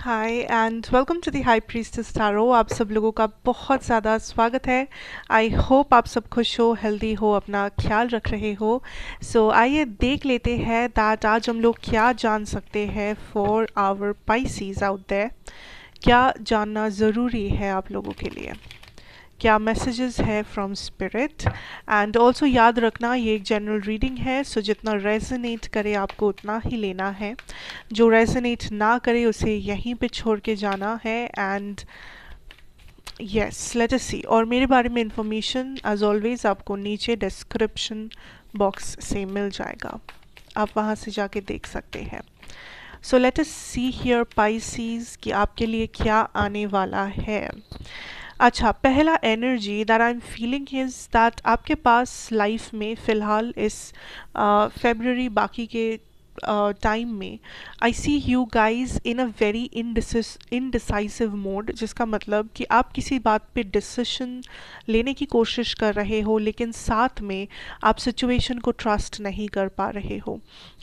Hi and welcome to the high priestess tarot. आप सब लोगों का बहुत ज़्यादा स्वागत है। आई होप आप सब खुश हो, हेल्दी हो, अपना ख्याल रख रहे हो। आइए देख लेते हैं दैट आज हम लोग क्या जान सकते हैं for our Pisces out there. क्या जानना ज़रूरी है आप लोगों के लिए, क्या मैसेजेस है फ्रॉम स्पिरिट। एंड ऑल्सो याद रखना ये एक जनरल रीडिंग है, सो जितना रेजोनेट करे आपको उतना ही लेना है, जो रेजोनेट ना करे उसे यहीं पे छोड़ के जाना है। एंड यस, लेट अस सी। और मेरे बारे में इंफॉर्मेशन एज ऑलवेज आपको नीचे डिस्क्रिप्शन बॉक्स से मिल जाएगा, आप वहाँ से जाके देख सकते हैं। So let us see here Pisces कि आपके लिए क्या आने वाला है। अच्छा, पहला energy that I am feeling is that आपके पास लाइफ में फ़िलहाल इस फेब्रुअरी बाकी के टाइम में I see you guys in a very indecisive mode, जिसका मतलब कि आप किसी बात पे डिसीशन लेने की कोशिश कर रहे हो लेकिन साथ में आप सिचुएशन को ट्रस्ट नहीं कर पा रहे हो।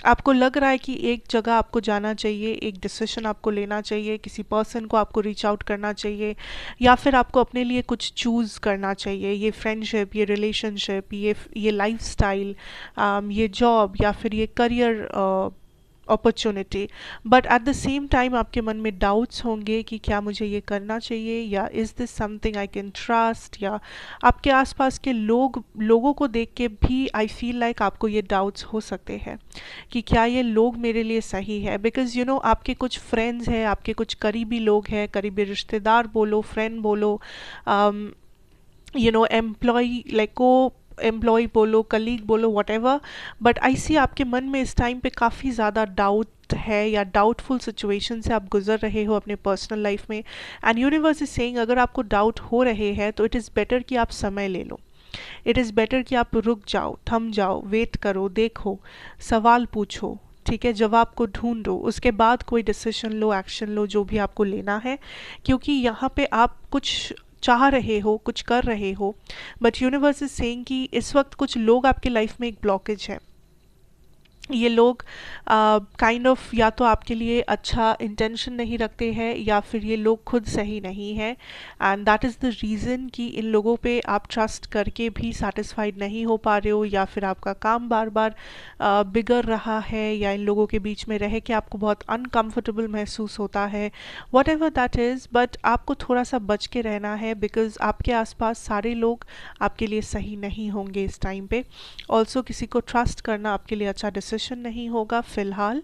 आपको लग रहा है कि एक जगह आपको जाना चाहिए, एक डिसीशन आपको लेना चाहिए, किसी पर्सन को आपको रीच आउट करना चाहिए, या फिर आपको अपने लिए कुछ चूज़ करना चाहिए। ये फ्रेंडशिप, ये रिलेशनशिप, ये लाइफस्टाइल, ये जॉब या फिर ये career opportunity. But at the same time आपके मन में डाउट्स होंगे कि क्या मुझे ये करना चाहिए, या is this something I can trust. या आपके आसपास के लोगों को देख के भी आई फील लाइक आपको ये डाउट्स हो सकते हैं कि क्या ये लोग मेरे लिए सही है। बिकॉज यू नो आपके कुछ फ्रेंड्स हैं, आपके कुछ करीबी लोग हैं, करीबी रिश्तेदार बोलो, फ्रेंड बोलो, एम्प्लॉय लाइक को एम्प्लॉय बोलो, कलीग बोलो, वट एवर। बट आई सी आपके मन में इस टाइम पे काफ़ी ज़्यादा डाउट है या डाउटफुल सिचुएशन से आप गुजर रहे हो अपने पर्सनल लाइफ में। एंड यूनिवर्स इज सेइंग अगर आपको डाउट हो रहे हैं तो इट इज़ बेटर कि आप समय ले लो। इट इज़ बेटर कि आप रुक जाओ, थम जाओ, वेट करो, देखो, सवाल पूछो, ठीक है, जवाब को ढूंढो, उसके बाद कोई डिसीजन लो, एक्शन लो, जो भी आपको लेना है। क्योंकि यहाँ पे आप कुछ चाह रहे हो, कुछ कर रहे हो, बट यूनिवर्स इज सेइंग कि इस वक्त कुछ लोग आपके लाइफ में एक ब्लॉकेज है। ये लोग काइंड ऑफ या तो आपके लिए अच्छा इंटेंशन नहीं रखते हैं, या फिर ये लोग खुद सही नहीं है। And that is the reason कि इन लोगों पे आप ट्रस्ट करके भी सेटिस्फाइड नहीं हो पा रहे हो, या फिर आपका काम बार बार बिगड़ रहा है, या इन लोगों के बीच में रह के आपको बहुत अनकम्फर्टेबल महसूस होता है, what ever that is. But आपको थोड़ा सा बच के रहना है, बिकॉज आपके आसपास सारे लोग आपके लिए सही नहीं होंगे इस टाइम पे। ऑल्सो किसी को ट्रस्ट करना आपके लिए अच्छा डिसीजन नहीं होगा फ़िलहाल।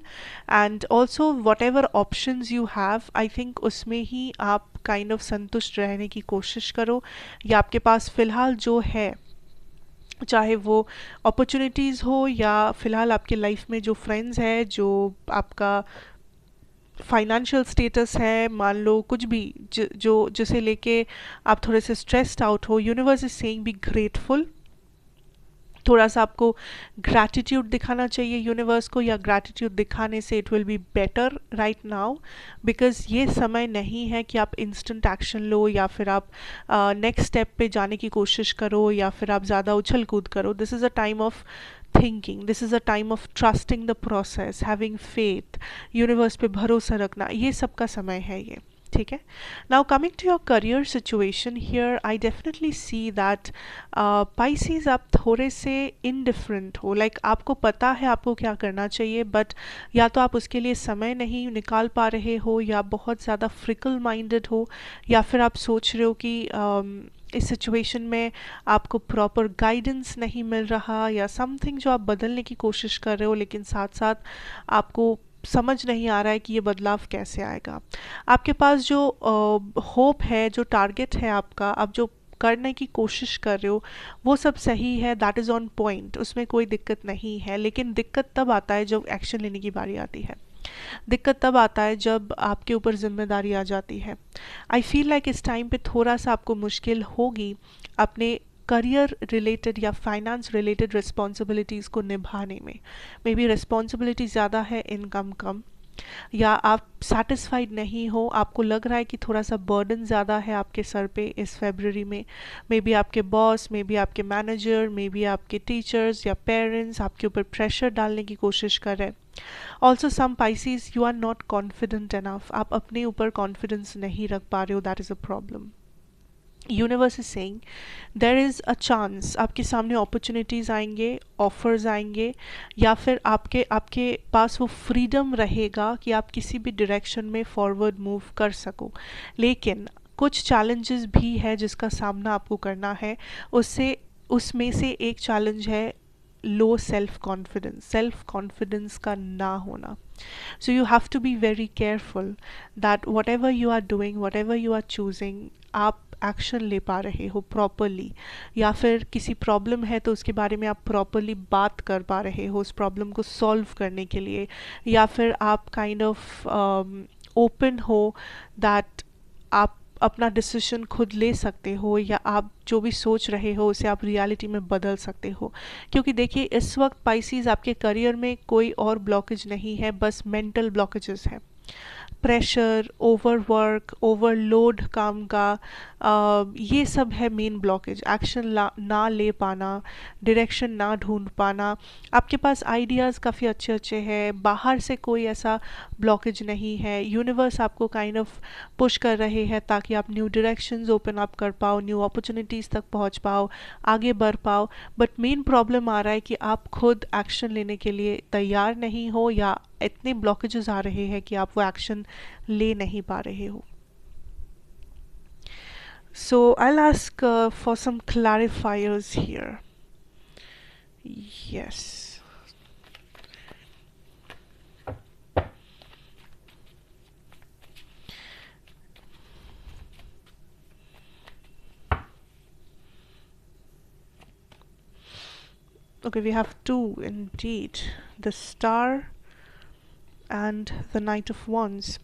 And also what ever options you have, I think उसमें ही आप काइंड ऑफ संतुष्ट रहने की कोशिश करो, या आपके पास फ़िलहाल जो है, चाहे वो अपॉर्चुनिटीज़ हो या फ़िलहाल आपके लाइफ में जो फ्रेंड्स है, जो आपका फाइनेंशियल स्टेटस है, मान लो कुछ भी जो जिसे लेके आप थोड़े से स्ट्रेस्ड आउट हो। Universe is saying be grateful. थोड़ा सा आपको ग्रैटिट्यूड दिखाना चाहिए यूनिवर्स को, या ग्रैटिट्यूड दिखाने से it will be better right now. Because ये समय नहीं है कि आप इंस्टेंट एक्शन लो, या फिर आप नेक्स्ट स्टेप पे जाने की कोशिश करो, या फिर आप ज़्यादा उछल कूद करो। This is a time of thinking, this is a time of trusting the process, having faith, universe पे भरोसा रखना, ये सब का समय है ये, ठीक है। Now coming to your career situation here, I definitely see that Pisces आप थोड़े से इनडिफरेंट हो, लाइक आपको पता है आपको क्या करना चाहिए, बट या तो आप उसके लिए समय नहीं निकाल पा रहे हो, या बहुत ज़्यादा फ्रिकल माइंडेड हो, या फिर आप सोच रहे हो कि इस सिचुएशन में आपको प्रॉपर गाइडेंस नहीं मिल रहा, या समथिंग जो आप बदलने की कोशिश कर रहे हो लेकिन साथ साथ आपको समझ नहीं आ रहा है कि ये बदलाव कैसे आएगा। आपके पास जो होप है, जो टारगेट है आपका, आप जो करने की कोशिश कर रहे हो, वो सब सही है, दैट इज़ ऑन पॉइंट, उसमें कोई दिक्कत नहीं है। लेकिन दिक्कत तब आता है जब एक्शन लेने की बारी आती है, दिक्कत तब आता है जब आपके ऊपर जिम्मेदारी आ जाती है। आई फील लाइक इस टाइम पे थोड़ा सा आपको मुश्किल होगी अपने करियर रिलेटेड या फाइनेंस रिलेटेड रिस्पॉन्सिबिलिटीज़ को निभाने में। मे बी रिस्पॉन्सिबिलिटी ज़्यादा है, इनकम कम। या आप सेटिस्फाइड नहीं हो, आपको लग रहा है कि थोड़ा सा बर्डन ज़्यादा है आपके सर पे इस फेबररी में। मे बी आपके बॉस, मे बी आपके मैनेजर, मे बी आपके टीचर्स या पेरेंट्स आपके ऊपर प्रेशर डालने की कोशिश कर रहे हैं। Also some Pisces, you are not confident enough, आप अपने ऊपर कॉन्फिडेंस नहीं रख पा रहे हो, that is a problem. Universe is saying there is a chance, आपके सामने अपॉर्चुनिटीज़ आएंगे, ऑफर्स आएंगे, या फिर आपके आपके पास वो फ्रीडम रहेगा कि आप किसी भी डायरेक्शन में फॉरवर्ड मूव कर सको। लेकिन कुछ चैलेंजेस भी है जिसका सामना आपको करना है। उससे उसमें से एक चैलेंज है low self confidence, self confidence का ना होना। So you have to be very careful that whatever you are doing, whatever you are choosing, आप एक्शन ले पा रहे हो प्रॉपरली, या फिर किसी प्रॉब्लम है तो उसके बारे में आप प्रॉपरली बात कर पा रहे हो उस प्रॉब्लम को सॉल्व करने के लिए, या फिर आप काइंड ऑफ ओपन हो दैट आप अपना डिसीजन खुद ले सकते हो, या आप जो भी सोच रहे हो उसे आप रियलिटी में बदल सकते हो। क्योंकि देखिए इस वक्त पाइसीज आपके करियर में कोई और ब्लॉकेज नहीं है, बस मेंटल ब्लॉकेजेस हैं। प्रेशर, ओवरवर्क, ओवरलोड काम का, ये सब है मेन ब्लॉकेज। एक्शन ना ले पाना, डायरेक्शन ना ढूंढ पाना। आपके पास आइडियाज़ काफ़ी अच्छे अच्छे हैं, बाहर से कोई ऐसा ब्लॉकेज नहीं है। यूनिवर्स आपको काइंड ऑफ पुश कर रहे हैं ताकि आप न्यू डायरेक्शंस ओपन अप कर पाओ, न्यू अपॉर्चुनिटीज़ तक पहुंच पाओ, आगे बढ़ पाओ। बट मेन प्रॉब्लम आ रहा है कि आप खुद एक्शन लेने के लिए तैयार नहीं हो, या इतने ब्लॉकेजेस आ रहे हैं कि आप वो एक्शन ले नहीं पा रहे हो। So I'll ask for some clarifiers here. Yes. Okay, we have two indeed. The Star and the Knight of Wands.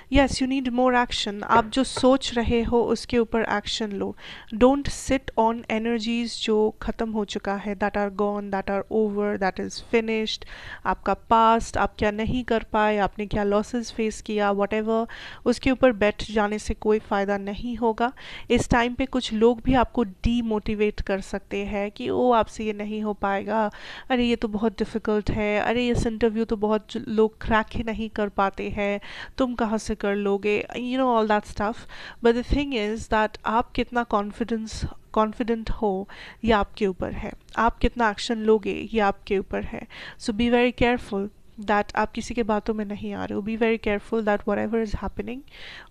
Yes, you need more action. आप जो सोच रहे हो उसके ऊपर action low. Don't sit on energies जो ख़त्म हो चुका है, that are gone, that are over, that is finished. आपका past, आप क्या नहीं कर पाए, आपने क्या losses face किया, whatever, उसके ऊपर बैठ जाने से कोई फ़ायदा नहीं होगा। इस टाइम पे कुछ लोग भी आपको डीमोटिवेट कर सकते हैं कि ओ आपसे ये नहीं हो पाएगा, अरे ये तो बहुत डिफ़िकल्ट है, अरे इस इंटरव्यू तो बहुत लोग क्रैक ही नहीं कर पाते हैं, तुम कहाँ से कर लोगे, you know all that stuff. But the thing is that आप कितना कॉन्फिडेंट हो ये आपके ऊपर है, आप कितना एक्शन लोगे ये आपके ऊपर है। सो बी वेरी केयरफुल दैट आप किसी के बातों में नहीं आ रहे हो। Be very careful that whatever is happening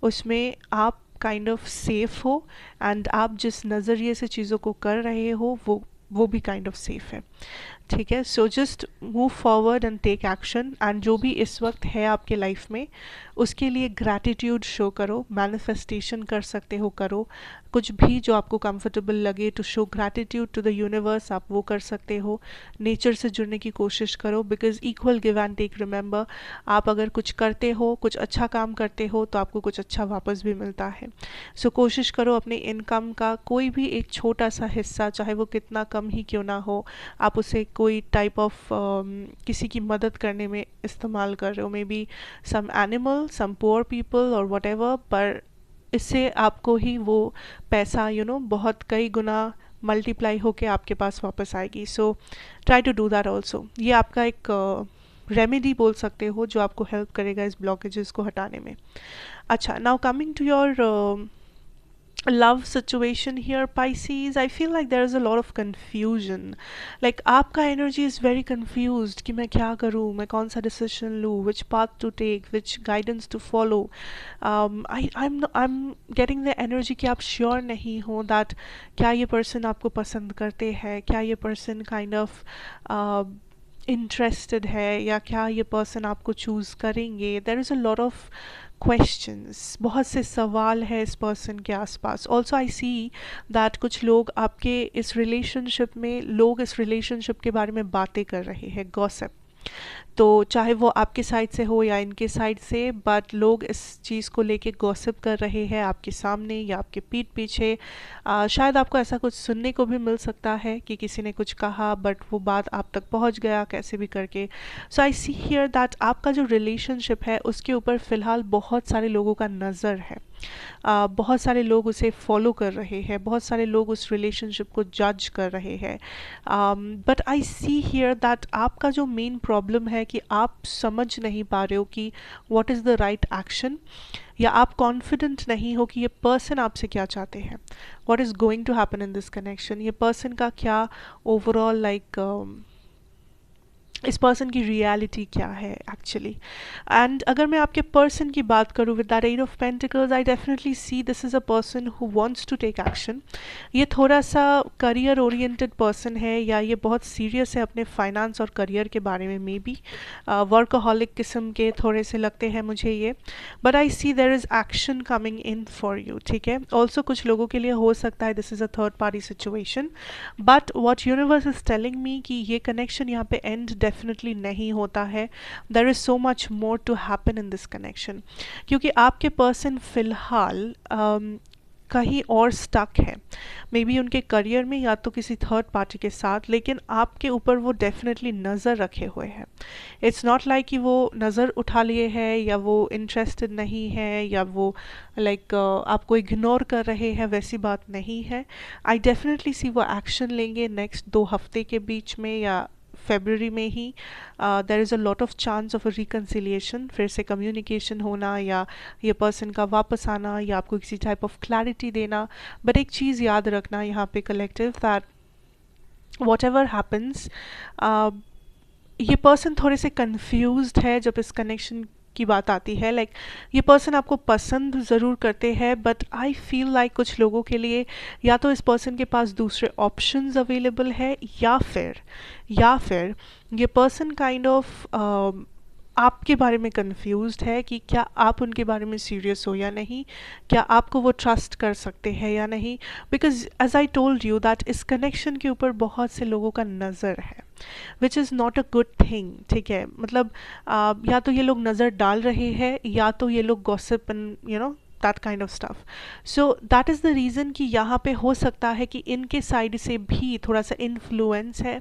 उसमें आप काइंड ऑफ सेफ हो, एंड आप जिस नज़रिए से चीज़ों को कर रहे हो वो भी काइंड ऑफ सेफ है। ठीक है, so just move forward and take action, and जो भी इस वक्त है आपके लाइफ में उसके लिए ग्रैटिट्यूड शो करो, मैनिफेस्टेशन कर सकते हो करो, कुछ भी जो आपको कंफर्टेबल लगे to show gratitude to the universe आप वो कर सकते हो। नेचर से जुड़ने की कोशिश करो, because equal give and take. Remember, आप अगर कुछ करते हो, कुछ अच्छा काम करते हो तो आपको कुछ अच्छा वापस भी मिलता है। सो कोशिश करो अपनी इनकम का कोई भी एक छोटा सा हिस्सा, चाहे वो कितना कम ही क्यों ना हो, आप उसे कोई टाइप ऑफ किसी की मदद करने में इस्तेमाल कर रहे हो, maybe some animal, some poor people और व्हाटएवर, पर इससे आपको ही वो पैसा बहुत कई गुना मल्टीप्लाई होके आपके पास वापस आएगी। So try to do that also. ये आपका एक रेमेडी बोल सकते हो जो आपको हेल्प करेगा इस ब्लॉकेजेस को हटाने में। अच्छा, now coming to your love situation here, Pisces, I feel like there is a lot of confusion. Like आपका energy is very confused कि मैं क्या करूँ, मैं कौन सा decision लूँ, which path to take, which guidance to follow. I'm getting the energy कि आप sure नहीं हो that क्या ये person आपको पसंद करते हैं, क्या ये person kind of interested है, या क्या ये person आपको choose करेंगे। There is a lot of questions, बहुत से सवाल है इस पर्सन के आसपास। ऑल्सो आई सी दैट कुछ लोग आपके इस रिलेशनशिप में, लोग इस रिलेशनशिप के बारे में बातें कर रहे हैं, गॉसिप। तो चाहे वो आपके साइड से हो या इनके साइड से, बट लोग इस चीज़ को लेके गॉसिप कर रहे हैं आपके सामने या आपके पीठ पीछे। शायद आपको ऐसा कुछ सुनने को भी मिल सकता है कि किसी ने कुछ कहा बट वो बात आप तक पहुंच गया कैसे भी करके। सो आई सी हियर दैट आपका जो रिलेशनशिप है उसके ऊपर फ़िलहाल बहुत सारे लोगों का नज़र है। बहुत सारे लोग उसे फॉलो कर रहे हैं, बहुत सारे लोग उस रिलेशनशिप को जज कर रहे हैं। But I see here that आपका जो मेन प्रॉब्लम है कि आप समझ नहीं पा रहे हो कि what is the right action, या आप कॉन्फिडेंट नहीं हो कि ये पर्सन आपसे क्या चाहते हैं, what is going to happen in this connection, ये पर्सन का क्या ओवरऑल लाइक इस पर्सन की रियलिटी क्या है एक्चुअली। एंड अगर मैं आपके पर्सन की बात करूँ with that eight of pentacles, I definitely see this is a person who wants to take action. ये थोड़ा सा करियर ओरिएंटेड पर्सन है, या ये बहुत सीरियस है अपने फाइनेंस और करियर के बारे में, मे बी वर्कaholic किस्म के थोड़े से लगते हैं मुझे ये। But I see there is action coming in for you, ठीक है। ऑल्सो कुछ लोगों के लिए हो सकता है this is a third party situation, but what universe is telling me कि ये कनेक्शन यहाँ पे एंड डेफिनेटली नहीं होता है। There is so much more to happen in this connection, क्योंकि आपके पर्सन फिलहाल कहीं और स्टक है, मे बी उनके करियर में या तो किसी थर्ड पार्टी के साथ, लेकिन आपके ऊपर वो डेफिनेटली नज़र रखे हुए हैं। इट्स नॉट लाइक कि वो नज़र उठा लिए है या वो इंटरेस्टेड नहीं है या वो लाइक आपको इग्नोर कर रहे हैं, वैसी बात नहीं है। आई डेफिनेटली सी वो एक्शन लेंगे नेक्स्ट 2 हफ्ते के बीच में या फेबररी में ही। There is a lot of chance of a reconciliation, फिर से कम्युनिकेशन होना या ये पर्सन का वापस आना या आपको किसी टाइप ऑफ क्लैरिटी देना। बट एक चीज़ याद रखना यहाँ पे collective, that what ever happens, ये पर्सन थोड़े से कंफ्यूज्ड है जब इस कनेक्शन की बात आती है। लाइक ये पर्सन आपको पसंद ज़रूर करते हैं, बट आई फील लाइक कुछ लोगों के लिए या तो इस पर्सन के पास दूसरे ऑप्शंस अवेलेबल है, या फिर ये पर्सन काइंड ऑफ आपके बारे में कंफ्यूज्ड है कि क्या आप उनके बारे में सीरियस हो या नहीं, क्या आपको वो ट्रस्ट कर सकते हैं या नहीं। Because as I told you that इस कनेक्शन के ऊपर बहुत से लोगों का नज़र है, which is not a good thing, ठीक है। मतलब या तो ये लोग नज़र डाल रहे हैं या तो ये लोग gossip and you know that kind of stuff. So that is the reason कि यहाँ पे हो सकता है कि इनके साइड से भी थोड़ा सा इन्फ्लुएंस है।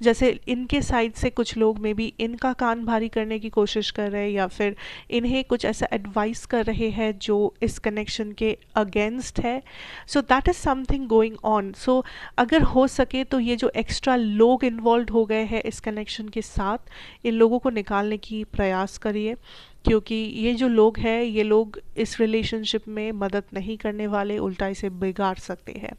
जैसे इनके साइड से कुछ लोग मे बी इनका कान भारी करने की कोशिश कर रहे हैं या फिर इन्हें कुछ ऐसा एडवाइस कर रहे हैं जो इस कनेक्शन के अगेंस्ट है। So that is something going on. So अगर हो सके तो ये जो एक्स्ट्रा लोग इन्वॉल्व हो गए हैं इस कनेक्शन के साथ, इन लोगों को निकालने की प्रयास करिए, क्योंकि ये जो लोग हैं ये लोग इस रिलेशनशिप में मदद नहीं करने वाले, उल्टा इसे बिगाड़ सकते हैं।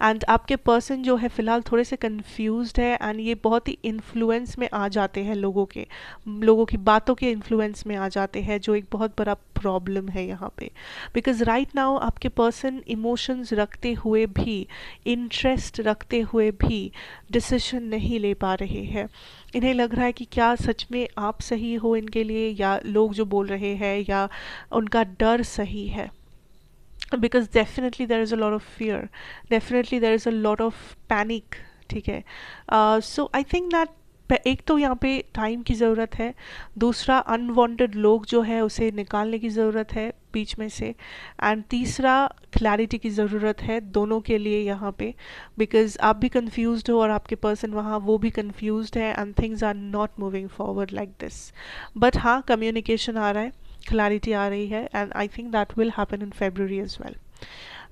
एंड आपके पर्सन जो है फ़िलहाल थोड़े से कंफ्यूज्ड है एंड ये बहुत ही इन्फ्लुएंस में आ जाते हैं, लोगों की बातों के इन्फ्लुएंस में आ जाते हैं, जो एक बहुत बड़ा प्रॉब्लम है यहाँ पे। बिकॉज राइट नाउ आपके पर्सन इमोशंस रखते हुए भी, इंटरेस्ट रखते हुए भी डिसीजन नहीं ले पा रहे हैं। इन्हें लग रहा है कि क्या सच में आप सही हो इनके लिए, या लोग जो बोल रहे हैं, या उनका डर सही है। Because definitely there is a lot of fear, definitely there is a lot of panic, ठीक है। सो आई थिंक दैट एक तो यहाँ पे टाइम की ज़रूरत है, दूसरा अनवांटेड लोग जो है उसे निकालने की ज़रूरत है बीच में से, एंड तीसरा क्लैरिटी की ज़रूरत है दोनों के लिए यहाँ पे। बिकॉज आप भी कंफ्यूज्ड हो और आपके पर्सन वहाँ वो भी कंफ्यूज्ड है and things are not moving forward like this. But हाँ, कम्युनिकेशन आ रहा है, क्लैरिटी आ रही है, and I think that will happen in February as well.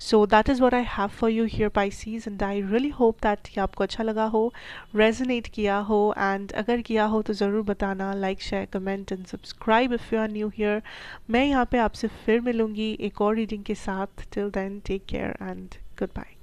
So that is what I have for you here, Pisces, and I really hope that ये आपको अच्छा लगा हो, resonate किया हो, and अगर किया हो तो ज़रूर बताना, like, share, comment and subscribe if you are new here. मैं यहाँ पे आपसे फिर मिलूँगी एक और रीडिंग के साथ. Till then, take care and goodbye.